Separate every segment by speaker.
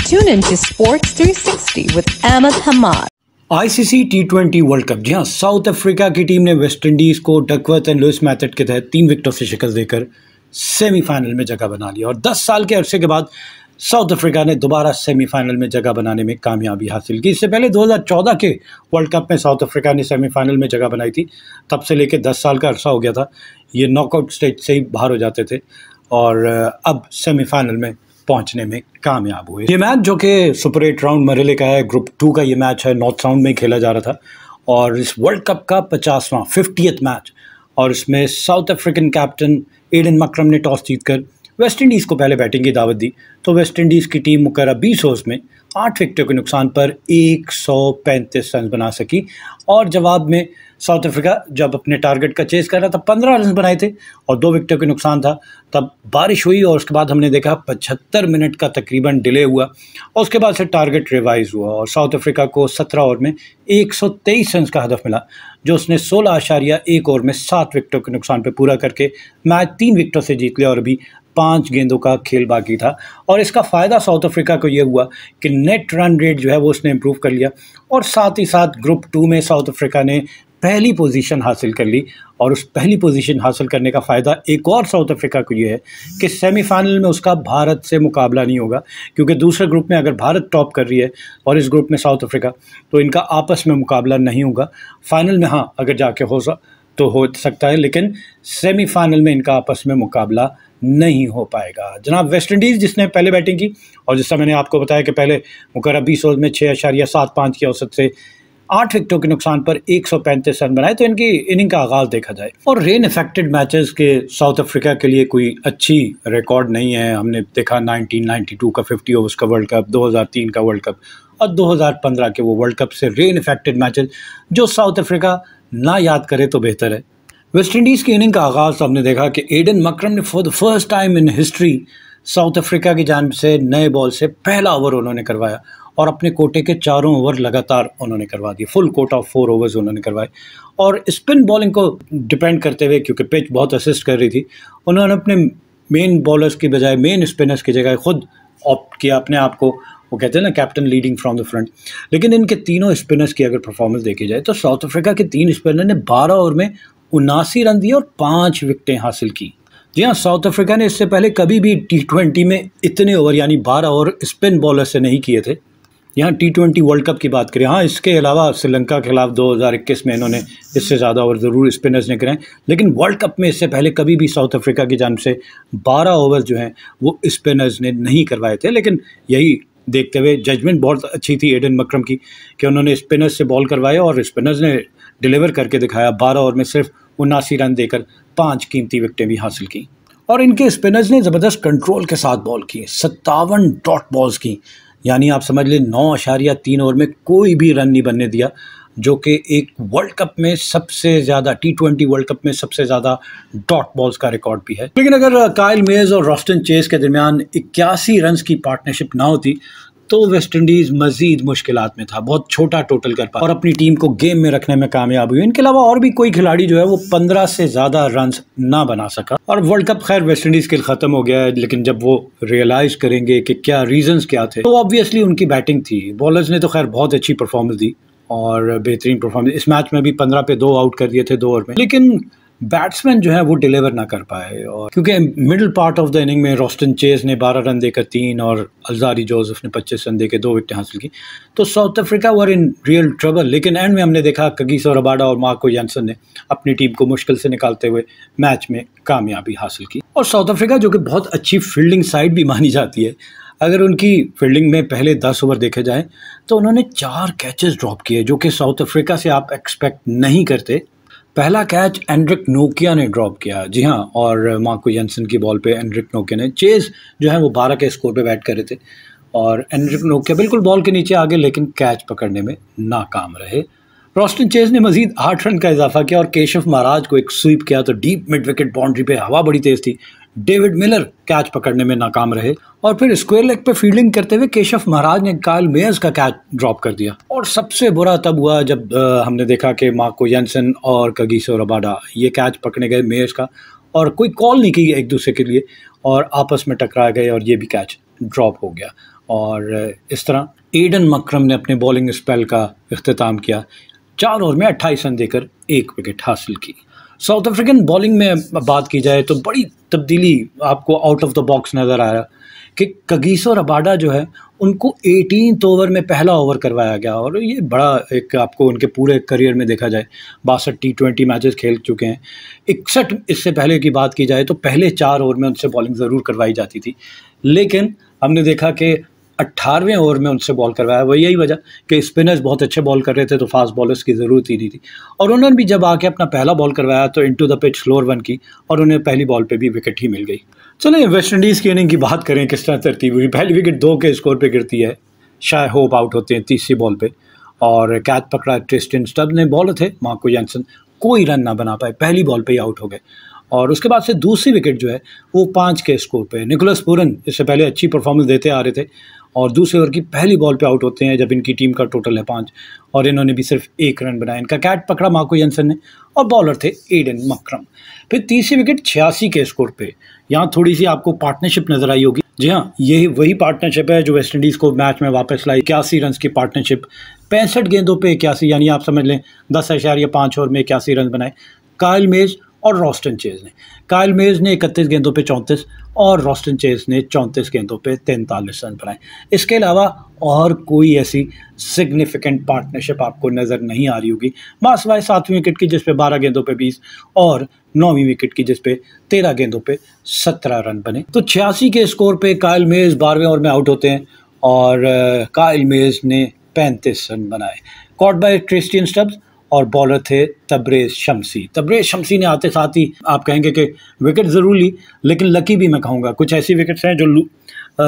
Speaker 1: Tune into Sports 360 with Ahmed Hamad.
Speaker 2: ICC टी20 world cup. जी हाँ, साउथ अफ्रीका की टीम ने वेस्टइंडीज को डकवर्थ एंड लुइस मेथड के तहत 3 विकेटों से शिकस्त देकर सेमीफाइनल में जगह बना लिया और 10 साल के अरसे के बाद साउथ अफ्रीका ने दोबारा सेमीफाइनल में जगह बनाने में कामयाबी हासिल की। इससे पहले 2014 के वर्ल्ड कप में साउथ अफ्रीका ने सेमीफाइनल में जगह बनाई थी। तब से लेकर 10 साल का अरसा हो गया था, ये नॉकआउट स्टेज से ही बाहर हो जाते थे और अब सेमीफाइनल में पहुंचने में कामयाब हुए। ये मैच जो कि सुपर 8 राउंड मरेले का है, ग्रुप 2 का ये मैच है, नॉर्थ साउंड में खेला जा रहा था और इस वर्ल्ड कप का 50th मैच। और इसमें South African captain Aiden Markram ने टॉस जीतकर वेस्टइंडीज़ को पहले बैटिंग की दावत दी तो वेस्टइंडीज़ की टीम मुकर्रर 20 ओवर्स में 8 विकेटों के नुकसान पर 135 रन बना सकी और जवाब में साउथ अफ्रीका जब अपने टारगेट का चेस कर रहा था 15 रन बनाए थे और 2 विकेटों के नुकसान था। तब बारिश हुई और उसके बाद हमने देखा 75 मिनट का तकरीबन डिले हुआ और उसके बाद से टारगेट रिवाइज हुआ और साउथ अफ्रीका को 17 ओवर में 123 रन का हदफ मिला, जो उसने 16.1 ओवर में 7 विकेटों के नुकसान पर पूरा करके मैच 3 विकेटों से जीत लिया और अभी 5 गेंदों का खेल बाकी था। और इसका फ़ायदा साउथ अफ्रीका को ये हुआ कि नेट रन रेट जो है वो उसने इम्प्रूव कर लिया और साथ ही साथ ग्रुप 2 में साउथ अफ्रीका ने पहली पोजीशन हासिल कर ली और उस पहली पोजीशन हासिल करने का फ़ायदा एक और साउथ अफ्रीका को ये है कि सेमीफाइनल में उसका भारत से मुकाबला नहीं होगा, क्योंकि दूसरे ग्रुप में अगर भारत टॉप कर रही है और इस ग्रुप में साउथ अफ्रीका, तो इनका आपस में मुकाबला नहीं होगा। फाइनल में हाँ अगर जाके हो सकता है, लेकिन सेमीफाइनल में इनका आपस में मुकाबला नहीं हो पाएगा। जनाब वेस्टइंडीज़ जिसने पहले बैटिंग की और जिससे मैंने आपको बताया कि पहले मुकर्रर 20 ओवर में 6.75 की औसत से 8 विकेटों के नुकसान पर 135 रन बनाए, तो इनकी इनिंग का आगाज़ देखा जाए और रेन इफेक्टेड मैचेस के साउथ अफ्रीका के लिए कोई अच्छी रिकॉर्ड नहीं है। हमने देखा 1992 का 50 ओवर्स का वर्ल्ड कप, 2003 का वर्ल्ड कप और 2015 के वो वर्ल्ड कप से रेन इफेक्टेड मैचेस जो साउथ अफ्रीका ना याद करे तो बेहतर है। वेस्टइंडीज़ की इनिंग का आगाज़ हमने देखा कि एडन मक्रम ने for the first time in history south Africa की जानिब से नए बॉल से पहला ओवर उन्होंने करवाया और अपने कोटे के 4 ओवर लगातार उन्होंने करवा दिए, फुल कोटा ऑफ 4 ओवर्स उन्होंने करवाए और स्पिन बॉलिंग को डिपेंड करते हुए, क्योंकि पिच बहुत असिस्ट कर रही थी, उन्होंने अपने मेन बॉलर्स की बजाय मेन स्पिनर्स की जगह खुद ऑप्ट किया अपने आप को, वो कहते हैं ना captain leading from the front. लेकिन इनके तीनों स्पिनर्स की अगर परफॉर्मेंस देखी जाए तो साउथ अफ्रीका के 3 स्पिनर ने 12 ओवर में 79 रन दिए और 5 विकेटें हासिल की। जी हाँ, साउथ अफ्रीका ने इससे पहले कभी भी टी20 में इतने ओवर यानी 12 ओवर स्पिन बॉलर से नहीं किए थे। यहाँ टी20 वर्ल्ड कप की बात करें, हाँ इसके अलावा श्रीलंका के खिलाफ 2021 में इन्होंने इससे ज़्यादा ओवर ज़रूर स्पिनर्स ने कराए, लेकिन वर्ल्ड कप में इससे पहले कभी भी साउथ अफ्रीका की जानिब से 12 ओवर जो हैं वो स्पिनर्स ने नहीं करवाए थे। लेकिन यही देखते हुए जजमेंट बहुत अच्छी थी एडन मक्रम की कि उन्होंने स्पिनर्स से बॉल करवाया और स्पिनर्स ने डिलीवर करके दिखाया। 12 ओवर में सिर्फ 79 रन देकर 5 कीमती विकेटें भी हासिल की और इनके स्पिनर्स ने ज़बरदस्त कंट्रोल के साथ बॉल की, 57 डॉट बॉल्स की, यानी आप समझ लें 9.3 ओवर में कोई भी रन नहीं बनने दिया, जो कि एक वर्ल्ड कप में सबसे ज़्यादा टी20 वर्ल्ड कप में सबसे ज़्यादा डॉट बॉल्स का रिकॉर्ड भी है। लेकिन अगर काइल मेयर्स और रॉस्टन चेस के दरमियान 81 रन की पार्टनरशिप ना होती तो वेस्टइंडीज़ मजीद मुश्किलात में था, बहुत छोटा टोटल कर पाया और अपनी टीम को गेम में रखने में कामयाब हुई। इनके अलावा और भी कोई खिलाड़ी जो है वो 15 से ज़्यादा रन ना बना सका और वर्ल्ड कप खैर वेस्टइंडीज़ के लिए ख़त्म हो गया है। लेकिन जब वो रियलाइज़ करेंगे कि क्या रीजंस क्या थे तो ऑब्वियसली उनकी बैटिंग थी। बॉलर्स ने तो खैर बहुत अच्छी परफॉर्मेंस दी और बेहतरीन परफॉर्मेंस, इस मैच में भी 15 पे 2 आउट कर दिए थे 2 ओवर में, लेकिन बैट्समैन जो है वो डिलीवर ना कर पाए और क्योंकि middle part of the inning में रॉस्टन चेस ने 12 रन देकर 3 और अल्जारी जोसेफ ने 25 रन देकर 2 विकेटें हासिल की, तो south Africa were in real trouble. लेकिन एंड में हमने देखा कगिसो रबाडा और मार्को जैनसन ने अपनी टीम को मुश्किल से निकालते हुए मैच में कामयाबी हासिल की। और साउथ अफ्रीका जो कि बहुत अच्छी फील्डिंग साइड भी मानी जाती है, अगर उनकी फील्डिंग में पहले 10 ओवर देखे जाएँ तो उन्होंने 4 कैचेस ड्रॉप किए, जो कि साउथ अफ्रीका से आप एक्सपेक्ट नहीं करते। पहला कैच एंड्रिक नोकिया ने ड्रॉप किया, जी हाँ, और मार्को जैनसन की बॉल पे एंड्रिक नोकिया ने, चेज जो है वो 12 के स्कोर पे बैट कर रहे थे और एंड्रिक नोकिया बिल्कुल बॉल के नीचे आगे लेकिन कैच पकड़ने में नाकाम रहे। रॉस्टन चेज ने मजीद 8 रन का इजाफा किया और केशव महाराज को एक स्वीप किया तो डीप मिड विकेट बाउंड्री पे हवा बड़ी तेज थी, डेविड मिलर कैच पकड़ने में नाकाम रहे और फिर स्क्वायर लेग पे फील्डिंग करते हुए केशव महाराज ने काइल मेयर्स का कैच ड्रॉप कर दिया। और सबसे बुरा तब हुआ जब हमने देखा कि मार्को जैनसन और कगिसो रबाडा ये कैच पकड़ने गए मेयर्स का और कोई कॉल नहीं की एक दूसरे के लिए और आपस में टकरा गए और ये भी कैच ड्रॉप हो गया। और इस तरह एडन मकरम ने अपने बॉलिंग स्पेल का इख्तिताम किया, 4 ओवर में 28 रन देकर 1 विकेट हासिल की। साउथ अफ्रीकन बॉलिंग में बात की जाए तो बड़ी तब्दीली आपको आउट ऑफ द बॉक्स नज़र आ रहा कि कगिसो रबाडा जो है उनको 18th ओवर में पहला ओवर करवाया गया, और ये बड़ा एक आपको उनके पूरे करियर में देखा जाए 62 T20 मैचेस खेल चुके हैं। 61 इससे पहले की बात की जाए तो पहले 4 ओवर में उनसे बॉलिंग ज़रूर करवाई जाती थी, लेकिन हमने देखा कि 18वें ओवर में उनसे बॉल करवाया। वो यही वजह कि स्पिनर्स बहुत अच्छे बॉल कर रहे थे तो फास्ट बॉलर्स की ज़रूरत ही नहीं थी, और उन्होंने भी जब आके अपना पहला बॉल करवाया तो into the pitch slower one की, और उन्हें पहली बॉल पे भी विकेट ही मिल गई। चलिए वेस्ट इंडीज़ की इनिंग की बात करें, किस तरह तरतीब हुई। पहली विकेट 2 के स्कोर पे गिरती है, शाय होप आउट होते हैं 30वीं बॉल पे, और कैच पकड़ा ट्रिस्टन स्टब्स ने, बॉलर थे मार्को जैनसन, कोई रन ना बना पाए, पहली बॉल पे ही आउट हो गए। और उसके बाद से दूसरी विकेट जो है वो 5 के स्कोर पे, निकोलस पूरन इससे पहले अच्छी परफॉर्मेंस देते आ रहे थे, और दूसरे ओवर की पहली बॉल पे आउट होते हैं जब इनकी टीम का टोटल है 5, और इन्होंने भी सिर्फ 1 रन बनाया। इनका कैच पकड़ा मार्को जैनसन ने, और बॉलर थे एडन मकरम। फिर तीसरी विकेट 86 के स्कोर पे, यहाँ थोड़ी सी आपको पार्टनरशिप नजर आई होगी। जी हाँ, यही वही पार्टनरशिप है जो वेस्ट इंडीज़ को मैच में वापस लाई। 81 रन की पार्टनरशिप, 65 गेंदों पे 81, यानी आप समझ लें 10.5 ओवर में 81 रन बनाए काइल मेज और रॉस्टन चेज ने। काइल मेज ने 31 गेंदों पे 34, और रॉस्टन चेज ने 34 गेंदों पे 43 रन बनाए। इसके अलावा और कोई ऐसी सिग्निफिकेंट पार्टनरशिप आपको नज़र नहीं आ रही होगी, मासवाए 7वीं विकेट की जिस पे 12 गेंदों पे 20, और 9वीं विकेट की जिस पे 13 गेंदों पे 17 रन बने। तो 86 के स्कोर पे काइल मेज 12वें ओवर में आउट होते हैं, और काइल मेज ने 35 रन बनाए, कॉट बाय ट्रिस्टियन स्टब्स, और बॉलर थे तबरेज शम्सी। तबरेज शम्सी ने आते साथ ही आप कहेंगे कि विकेट ज़रूर ली, लेकिन लकी भी मैं कहूँगा, कुछ ऐसी विकेट्स हैं जो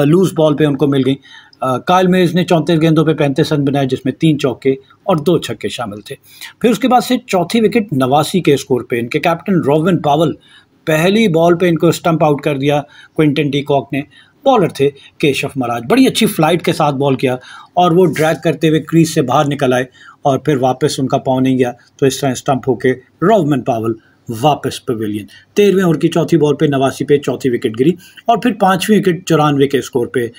Speaker 2: लूज बॉल पे उनको मिल गई। काइल मेज ने 34 गेंदों पे 35 रन बनाए, जिसमें 3 चौके और 2 छक्के शामिल थे। फिर उसके बाद से चौथी विकेट 89 के स्कोर पे, इनके कैप्टन रॉबिन पावल, पहली बॉल पे इनको स्टंप आउट कर दिया क्विंटन डी कॉक ने। बॉलर थे केशव महाराज, बड़ी अच्छी फ्लाइट के साथ बॉल किया, और वो ड्रैग करते हुए क्रीज से बाहर निकल आए, और फिर वापस उनका पाँव नहीं गया, तो इस तरह स्टंप होके रॉबिन पावल वापस पवेलियन। 13वें ओवर की चौथी बॉल पे 89 पे चौथी विकेट गिरी, और फिर 5वीं विकेट 94 के स्कोर पे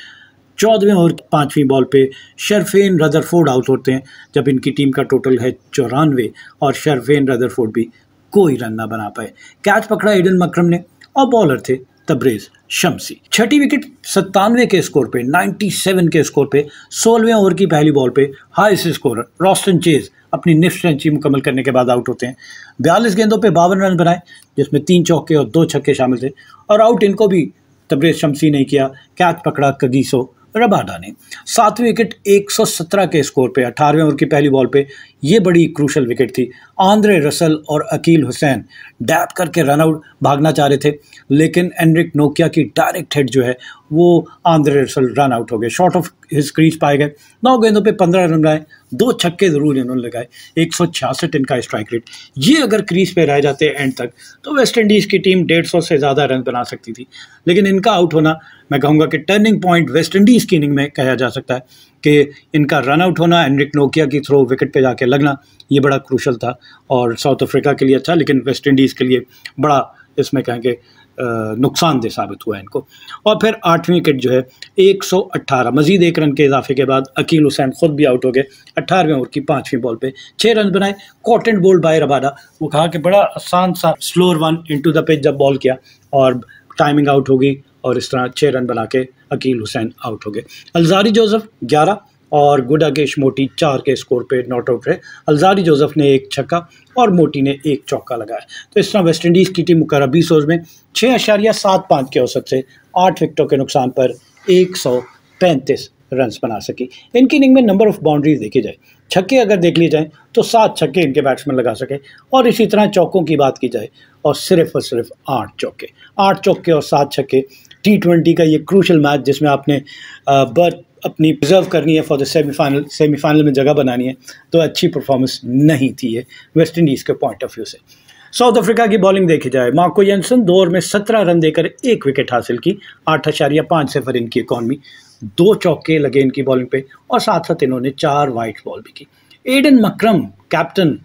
Speaker 2: 14वें ओवर 5वीं बॉल पे शरफेन रदरफोर्ड आउट होते हैं, जब इनकी टीम का टोटल है 94, और शरफेन रदरफोर्ड भी कोई रन ना बना पाए। कैच पकड़ा एडन मकरम ने, और बॉलर थे तबरेज शम्सी। छठी विकेट 97 के स्कोर पे, 97 के स्कोर पे 16वें ओवर की पहली बॉल पे हाईएस्ट स्कोरर रॉस्टन चेज अपनी निफ्ट सेंचुरी मुकम्मल करने के बाद आउट होते हैं। 42 गेंदों पे 52 रन बनाए, जिसमें 3 चौके और 2 छक्के शामिल थे, और आउट इनको भी तबरेज शम्सी ने किया, कैच पकड़ा कगिसो रबाडा ने। 7वीं विकेट 117 के स्कोर पे, 18वें ओवर की पहली बॉल पे, ये बड़ी क्रूशल विकेट थी। आंद्रे रसल और अकील हुसैन डैप करके रनआउट भागना चाह रहे थे, लेकिन एनरिक नोकिया की डायरेक्ट हिट जो है वो आंद्रे रसल रन आउट हो गए, शॉर्ट ऑफ हिज क्रीज पाए गए। 9 गेंदों पे 15 रन बनाए, 2 छक्के ज़रूर इन्होंने लगाए, 166 इनका स्ट्राइक रेट। ये अगर क्रीज पे रह जाते एंड तक तो वेस्ट इंडीज़ की टीम 150 से ज़्यादा रन बना सकती थी, लेकिन इनका आउट होना मैं कहूँगा कि टर्निंग पॉइंट वेस्ट इंडीज़ की इनिंग में कहा जा सकता है, कि इनका रन आउट होना, एनरिक नोकिया की थ्रो विकेट पे जाके लगना, ये बड़ा क्रूशल था, और साउथ अफ्रीका के लिए अच्छा, लेकिन वेस्ट इंडीज़ के लिए बड़ा इसमें कहेंगे नुकसानदेह साबित हुआ इनको। और फिर 8वीं विकेट जो है 118, मजीद 1 रन के इजाफे के बाद अकील हुसैन खुद भी आउट हो गए। 18वें ओवर की 5वीं बॉल पे 6 रन बनाए, caught and bowled by Rabada. वो कहा कि बड़ा आसान सा slower one into the pitch जब बॉल किया, और टाइमिंग आउट हो गई, और इस तरह 6 रन बना के अकील हुसैन आउट हो गए। अलजारी जोसेफ 11 और गुडागेश मोटी 4 के स्कोर पे नॉट आउट रहे। अलजारी जोसेफ ने 1 छक्का और मोटी ने 1 चौका लगाया। तो इस तरह वेस्ट इंडीज़ की टीम मुकर्रर 20 ओवर में 6.75 के औसत से 8 विकेटों के नुकसान पर 135 रन बना सकी। इनकी इनिंग में नंबर ऑफ बाउंड्रीज देखी जाए, छक्के अगर देख लिए जाए तो 7 छक्के इनके बैट्समैन लगा सके, और इसी तरह चौकों की बात की जाए और सिर्फ 8 चौके और 7 छक्के। T20 का ये क्रूशल मैच जिसमें आपने बर्थ अपनी रिजर्व करनी है फॉर द सेमीफाइनल में जगह बनानी है, तो अच्छी परफॉर्मेंस नहीं थी ये वेस्ट इंडीज़ के पॉइंट ऑफ व्यू से। साउथ अफ्रीका की बॉलिंग देखी जाए, मार्को जैनसन 2 ओवर में 17 रन देकर 1 विकेट हासिल की, 8.5 से इनकी इकॉनमी, 2 चौके लगे इनकी बॉलिंग पे, और साथ साथ इन्होंने 4 वाइट बॉल भी की। एडन मकरम कैप्टन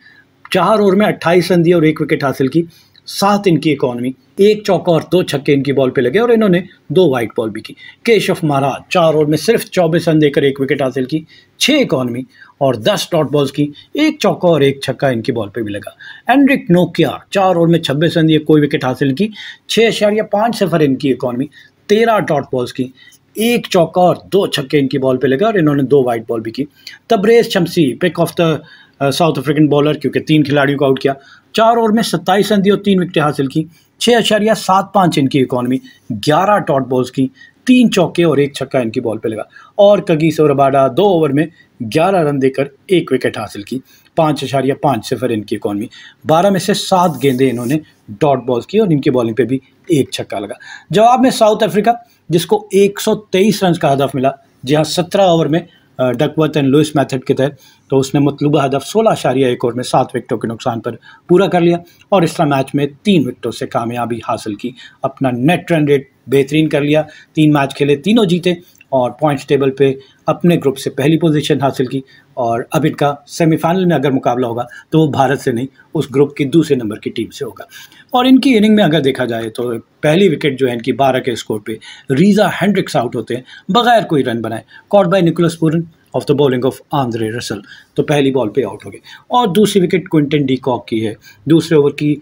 Speaker 2: 4 ओवर में 28 रन दिए और 1 विकेट हासिल की। 7 इनकी इकॉनमी, 1 चौका और 2 छक्के इनकी बॉल पे लगे और इन्होंने 2 वाइट बॉल भी की। केशव महाराज 4 ओवर में सिर्फ 24 रन देकर 1 विकेट हासिल की, 6 इकॉनमी और 10 डॉट बॉल्स की, 1 चौका और 1 छक्का इनकी बॉल पे भी लगा। एंड्रिक नोकिया 4 ओवर में 26 रन दिए, कोई विकेट हासिल की, 6.5 इनकी इकॉनमी, 13 डॉट बॉल्स की, 1 चौका और 2 छक्के इनकी बॉल पे लगा और इन्होंने 2 वाइट बॉल भी की। Tabraiz Shamsi pick of the South African bowler, क्योंकि 3 खिलाड़ियों को आउट किया। 4 ओवर में 27 रन दिए और 3 विकेट हासिल की, 6.75 इनकी इकॉनमी, 11 डॉट बॉल्स की, 3 चौके और 1 छक्का इनकी बॉल पे लगा। और कगिसो रबाडा 2 ओवर में 11 रन देकर 1 विकेट हासिल की, 5.50 इनकी इकॉनमी, 12 में से 7 गेंदें इन्होंने डॉट बॉल्स की और इनकी बॉलिंग पे भी 1 छक्का लगा। जवाब में साउथ अफ्रीका, जिसको 123 रन का हदफ मिला, जहां 17 ओवर में डकवर्थ एंड लुइस मेथड के तहत, तो उसने मतलूबा हदफ 16.1 ओवर में 7 विकेटों के नुकसान पर पूरा कर लिया और इस मैच में 3 विकेटों से कामयाबी हासिल की। अपना नेट रन रेट बेहतरीन कर लिया, 3 मैच खेले, तीनों जीते और पॉइंट्स टेबल पे अपने ग्रुप से पहली पोजीशन हासिल की। और अब इनका सेमीफाइनल में अगर मुकाबला होगा तो वो भारत से नहीं, उस ग्रुप की दूसरे नंबर की टीम से होगा। और इनकी इनिंग में अगर देखा जाए तो पहली विकेट जो है इनकी 12 के स्कोर पे रीजा हेंड्रिक्स आउट होते हैं बगैर कोई रन बनाए, caught by Nicholas Pooran off the bowling of Andre Russell, तो पहली बॉल पे आउट हो गए। और दूसरी विकेट क्विंटन डी कॉक की है, दूसरे ओवर की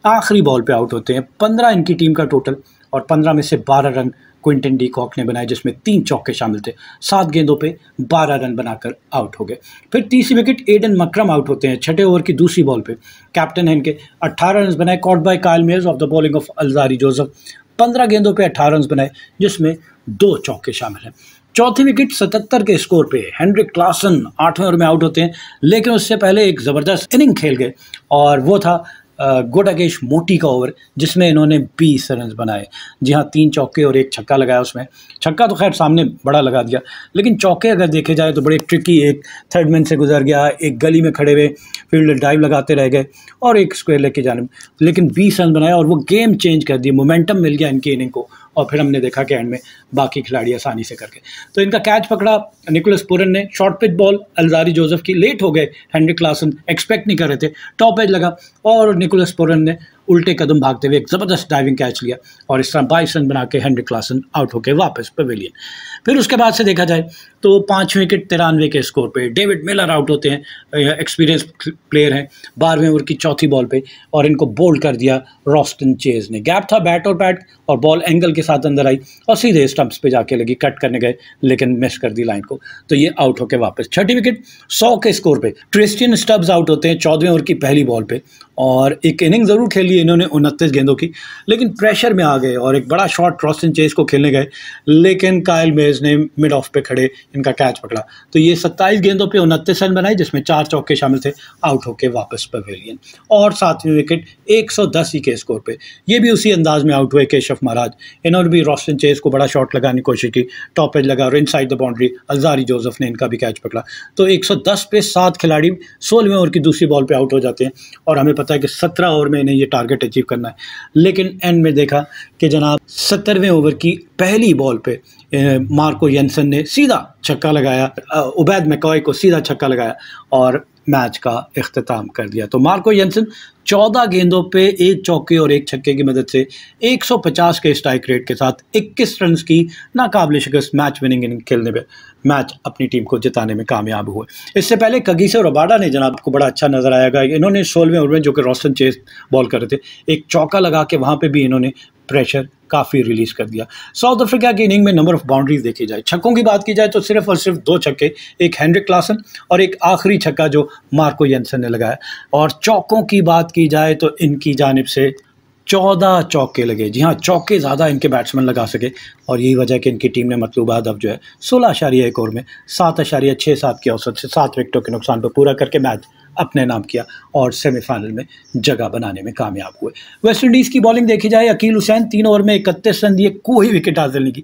Speaker 2: आखिरी बॉल पे आउट होते हैं। 15 इनकी टीम का टोटल और 15 में से 12 रन क्विंटन डी कॉक ने बनाए, जिसमें 3 चौके शामिल थे। 7 गेंदों पे 12 रन बनाकर आउट हो गए। फिर तीसरी विकेट एडन मकरम आउट होते हैं 6ठे ओवर की दूसरी बॉल पे, कैप्टन है इनके, 18 रन बनाए, caught bye Kyle Myers of the bowling of Alzarri Joseph, 15 गेंदों पे 18 रन बनाए, जिसमें 2 चौके शामिल हैं। चौथी विकेट 77 के स्कोर पे हेनरिक क्लासन 8वें ओवर में आउट होते हैं, लेकिन उससे पहले एक ज़बरदस्त इनिंग खेल गए और वो था गुडागेश मोटी का ओवर, जिसमें इन्होंने 20 रन बनाए। जी हाँ, 3 चौके और 1 छक्का लगाया। उसमें छक्का तो खैर सामने बड़ा लगा दिया, लेकिन चौके अगर देखे जाए तो बड़े ट्रिकी, एक थर्ड मैन से गुजर गया, एक गली में खड़े हुए फील्डर डाइव लगाते रह गए और एक स्क्वायर लेग की जानिब, लेकिन 20 रन बनाया और वो गेम चेंज कर दिए, मोमेंटम मिल गया इनकी इनिंग को। और फिर हमने देखा कि एंड में बाकी खिलाड़ी आसानी से करके, तो इनका कैच पकड़ा निकोलस पूरन ने, short pitch ball Alzarri Joseph की, लेट हो गए, हेनरिक क्लासन एक्सपेक्ट नहीं कर रहे थे, टॉप एज लगा और निकोलस पूरन ने उल्टे कदम भागते हुए एक ज़बरदस्त डाइविंग कैच लिया और इस तरह 22 रन बना के हेनरिक क्लासन आउट होकर वापस पवेलियन। फिर उसके बाद से देखा जाए तो 5वीं विकेट 93 के स्कोर पे डेविड मिलर आउट होते हैं, एक्सपीरियंस प्लेयर हैं, 12वें ओवर की चौथी बॉल पे और इनको बोल्ड कर दिया रॉस्टन चेज ने। गैप था बैट और बॉल एंगल के साथ अंदर आई और सीधे स्टंप्स पे जाके लगी, कट करने गए लेकिन मिस कर दी लाइन को, तो ये आउट होकर वापस। 6ठी विकेट 100 के स्कोर पे ट्रिस्टियन स्टब्स आउट होते हैं 14वें ओवर की पहली बॉल पे और एक इनिंग ज़रूर खेली इन्होंने 29 गेंदों की, लेकिन प्रेशर में आ गए और एक बड़ा शॉट रॉस्टन चेज को खेलने गए, लेकिन काइल मेयर्स ने मिड ऑफ पे खड़े इनका कैच पकड़ा, तो ये 27 गेंदों पे 29 रन बनाए, जिसमें 4 चौके शामिल थे, आउट होकर वापस पवेलियन। और 7वीं विकेट 110 ही के स्कोर पे ये भी उसी अंदाज में आउट हुए केशव महाराज, इन्होंने भी रॉस्टन चेज को बड़ा शॉट लगाने की कोशिश की, टॉप एज लगा और inside the boundary Alzarri Joseph ने इनका भी कैच पकड़ा, तो 110 पे 7 खिलाड़ी 16वें ओवर की दूसरी बॉल पे आउट हो जाते हैं और हमें पता है कि 17 ओवर में इन्हें ये टारगेट अचीव करना है, लेकिन एंड में देखा कि जनाब 17वें ओवर की पहली बॉल पे मार्को येंसन ने सीधा छक्का लगाया, उबैद मैकॉय को सीधा छक्का लगाया और मैच का इख्तिताम कर दिया। तो मार्को येंसन 14 गेंदों पे 1 चौके और 1 छक्के की मदद से 150 के स्ट्राइक रेट के साथ 21 रन की नाकाबिले शिकस्त मैच विनिंग इनिंग खेलने में मैच अपनी टीम को जिताने में कामयाब हुए। इससे पहले कगिसो रबाडा ने जनाब को बड़ा अच्छा नजर आएगा, इन्होंने 16वें ओवर में, जो कि रॉस्टन चेज बॉल कर रहे थे, एक चौका लगा के वहाँ पे भी इन्होंने प्रेशर काफ़ी रिलीज कर दिया। साउथ अफ्रीका की इनिंग में नंबर ऑफ बाउंड्रीज देखी जाए, छक्कों की बात की जाए तो सिर्फ और सिर्फ 2 छक्के, एक हेनरिक क्लासन और एक आखिरी छक्का जो मार्को येंसन ने लगाया, और चौकों की बात की जाए तो इनकी जानिब से 14 चौके लगे। जी हाँ, चौके ज़्यादा इनके बैट्समैन लगा सके और यही वजह कि इनकी टीम ने मतलूबा हदफ जो है 16.1 ओवर में 7.67 की औसत से 7 विकेटों के नुकसान पर पूरा करके मैच अपने नाम किया और सेमीफाइनल में जगह बनाने में कामयाब हुए। वेस्ट इंडीज़ की बॉलिंग देखी जाए, अकील हुसैन 3 ओवर में 31 रन दिए, कोई विकेट हासिल नहीं की।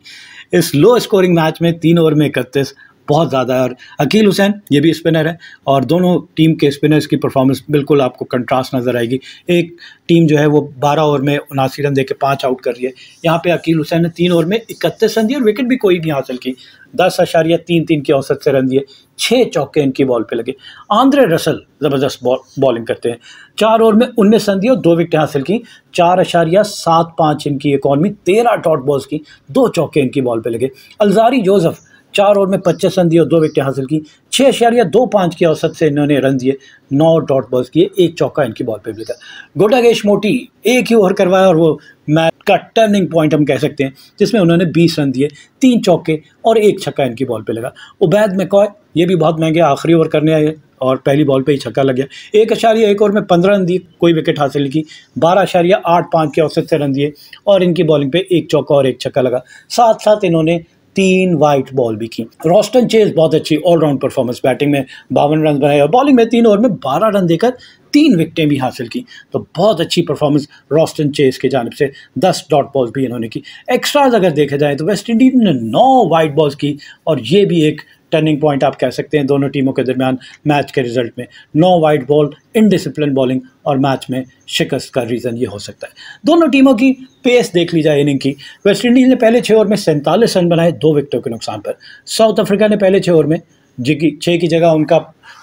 Speaker 2: इस लो स्कोरिंग मैच में 3 ओवर में 31 बहुत ज़्यादा है। और अकील हुसैन ये भी स्पिनर है, और दोनों टीम के स्पिनर्स की परफॉर्मेंस बिल्कुल आपको कंट्रास्ट नज़र आएगी। एक टीम जो है वो 12 ओवर में 79 रन देके 5 आउट कर रही है, यहाँ पे अकील हुसैन ने 3 ओवर में 31 रन दिए और विकेट भी कोई नहीं हासिल की। 10.33 की औसत से रन दिए, 6 चौके इनकी बॉल पे लगे। आंद्रे रसल ज़बरदस्त बॉलिंग करते हैं, 4 ओवर में 19 रन दिए और 2 विकेट हासिल की। 4.75 इनकी इकॉनमी, 13 डॉट बॉल्स की, 2 चौके इनकी बॉल पे लगे। अलजारी जोसेफ 4 ओवर में 25 रन दिए और 2 विकेट हासिल की। 6.25 की औसत से इन्होंने रन दिए, 9 डॉट बॉल्स किए, 1 चौका इनकी बॉल पे लगा। गुडागेश मोटी 1 ही ओवर करवाया और वो मैच का टर्निंग पॉइंट हम कह सकते हैं, जिसमें उन्होंने 20 रन दिए, 3 चौके और 1 छक्का इनकी बॉल पे लगा। उबैद मैकॉय ये भी बहुत महंगे, आखिरी ओवर करने आए और पहली बॉल पे ही छक्का लग गया। 1.1 ओवर में 15 रन दिए, कोई विकेट हासिल नहीं की। 12.85 के औसत से रन दिए और इनकी बॉलिंग पे 1 चौका और 1 छक्का लगा। साथ साथ इन्होंने 3 वाइट बॉल भी की। रॉस्टन चेज बहुत अच्छी ऑलराउंड परफॉर्मेंस, बैटिंग में 52 रन बनाए और बॉलिंग में 3 ओवर में 12 रन देकर 3 विकेटें भी हासिल की। तो बहुत अच्छी परफॉर्मेंस रॉस्टन चेज की जानिब से, 10 डॉट बॉल्स भी इन्होंने की। एक्स्ट्राज अगर देखा जाए तो वेस्ट इंडीज ने 9 वाइट बॉल्स की और ये भी एक टर्निंग पॉइंट आप कह सकते हैं दोनों टीमों के दरमियान मैच के रिजल्ट में। 9 वाइट बॉल, इनडिसिप्लिन बॉलिंग और मैच में शिकस्त का रीज़न ये हो सकता है। दोनों टीमों की पेस देख ली जाए इनिंग की, वेस्ट इंडीज़ ने पहले 6 ओवर में 47 रन बनाए 2 विकेटों के नुकसान पर। साउथ अफ्रीका ने पहले 6 ओवर में 6 की जगह उनका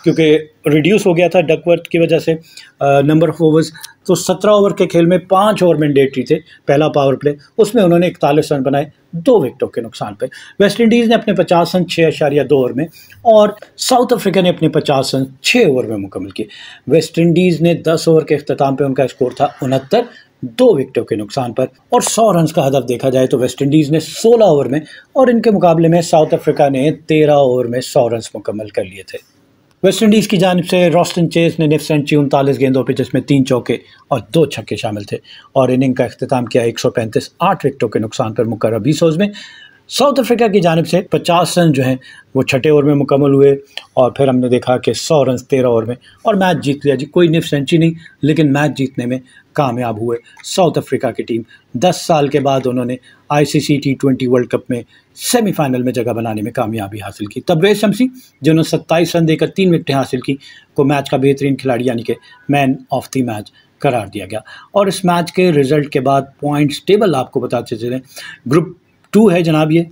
Speaker 2: क्योंकि रिड्यूस हो गया था डकवर्थ की वजह से नंबर ऑफ ओवर्स, तो 17 ओवर के खेल में 5 ओवर मैंडेटरी थे पहला पावर प्ले, उसमें उन्होंने 41 रन बनाए 2 विकेटों के नुकसान पर। वेस्ट इंडीज़ ने अपने 50 रन 6.2 ओवर में और साउथ अफ्रीका ने अपने 50 रन 6 ओवर में मुकम्मल किए। वेस्ट इंडीज़ ने 10 ओवर के अख्ताम पे उनका स्कोर था 69, 2 विकेटों के नुकसान पर। और 100 रन का हदफ देखा जाए तो वेस्ट इंडीज़ ने 16 ओवर में और इनके मुकाबले में साउथ अफ्रीका ने 13 ओवर में 100 रन मुकम्मल कर लिए थे। वेस्ट इंडीज़ की जानिब से रॉस्टन चेज ने निफ्ट सेंचुरी 39 गेंदों पे, जिसमें 3 चौके और 2 छक्के शामिल थे और इनिंग का अख्ताम किया 135, 8 विकेटों के नुकसान पर मुकर्रर 20 ओवर्स में। साउथ अफ्रीका की जानिब से 50 रन जो हैं वो 6 ओवर में मुकम्मल हुए और फिर हमने देखा कि 100 रन 13 ओवर में और मैच जीत लिया जी। कोई निफ्ट सेंचुरी नहीं, लेकिन मैच जीतने में कामयाब हुए साउथ अफ्रीका की टीम। 10 साल के बाद उन्होंने ICC T20 वर्ल्ड कप में सेमीफाइनल में जगह बनाने में कामयाबी हासिल की। तबरेज़ शम्सी जिन्होंने 27 रन देकर 3 विकेटें हासिल की को मैच का बेहतरीन खिलाड़ी यानी कि मैन ऑफ द मैच करार दिया गया। और इस मैच के रिजल्ट के बाद पॉइंट्स टेबल आपको बताते चलें, ग्रुप 2 है जनाब ये,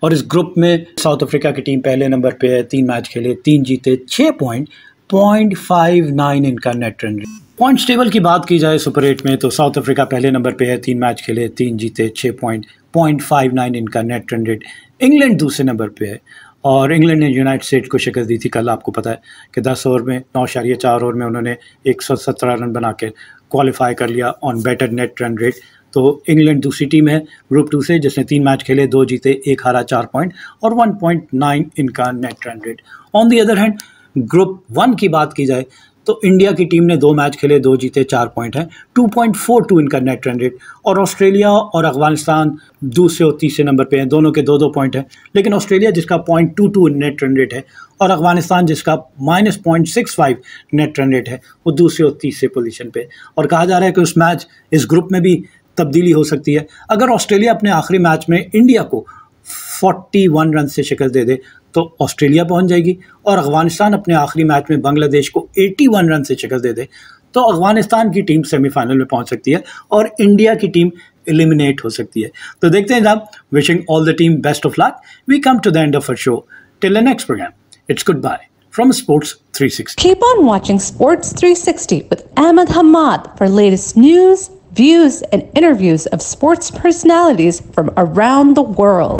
Speaker 2: और इस ग्रुप में साउथ अफ्रीका की टीम पहले नंबर पे है, 3 मैच खेले 3 जीते, 6 पॉइंट, 0.59 इनका net run rate. Points table की बात की जाए सुपर 8 में तो साउथ अफ्रीका पहले नंबर पे है, 3 मैच खेले 3 जीते, 6 पॉइंट, 0.59 इनका नेट रन रेट। इंग्लैंड दूसरे नंबर पे है और इंग्लैंड ने यूनाइटेड स्टेट्स को शिकस्त दी थी कल, आपको पता है कि 10 ओवर में 9.4 ओवर में उन्होंने 117 रन बना के क्वालिफाई कर लिया on better net run rate. तो इंग्लैंड दूसरी टीम है ग्रुप 2 से, जिसने 3 मैच खेले 2 जीते, 1 हारा, 4 पॉइंट और 1.9 इनका net run rate. On the other hand group 1 की बात की जाए तो इंडिया की टीम ने 2 मैच खेले 2 जीते, 4 पॉइंट है, 2.42 इनका नेट रन रेट। और ऑस्ट्रेलिया और अफगानिस्तान दूसरे और तीसरे नंबर पे हैं, दोनों के 2-2 पॉइंट है, लेकिन ऑस्ट्रेलिया जिसका 0.22 नेट रन रेट है और अफगानिस्तान जिसका -0.65 नेट रन रेट है वो दूसरे और तीसरे पोजीशन पे। और कहा जा रहा है कि इस ग्रुप में भी तब्दीली हो सकती है। अगर ऑस्ट्रेलिया अपने आखिरी मैच में इंडिया को 41 रन से शिकस्त दे दे तो ऑस्ट्रेलिया पहुंच जाएगी, और अफगानिस्तान अपने आखिरी मैच में बांग्लादेश को 81 रन से शिकस्त दे दे तो अफगानिस्तान की टीम सेमीफाइनल में पहुंच सकती है और इंडिया की टीम एलिमिनेट हो सकती है। तो देखते हैं जनाब, wishing all the team best of luck. We come to the end of our show, till the next program, it's good bye from Sports 360.
Speaker 1: Keep on watching Sports 360 with Ahmed Hamad for latest news, views, and interviews of sports personalities from around the world.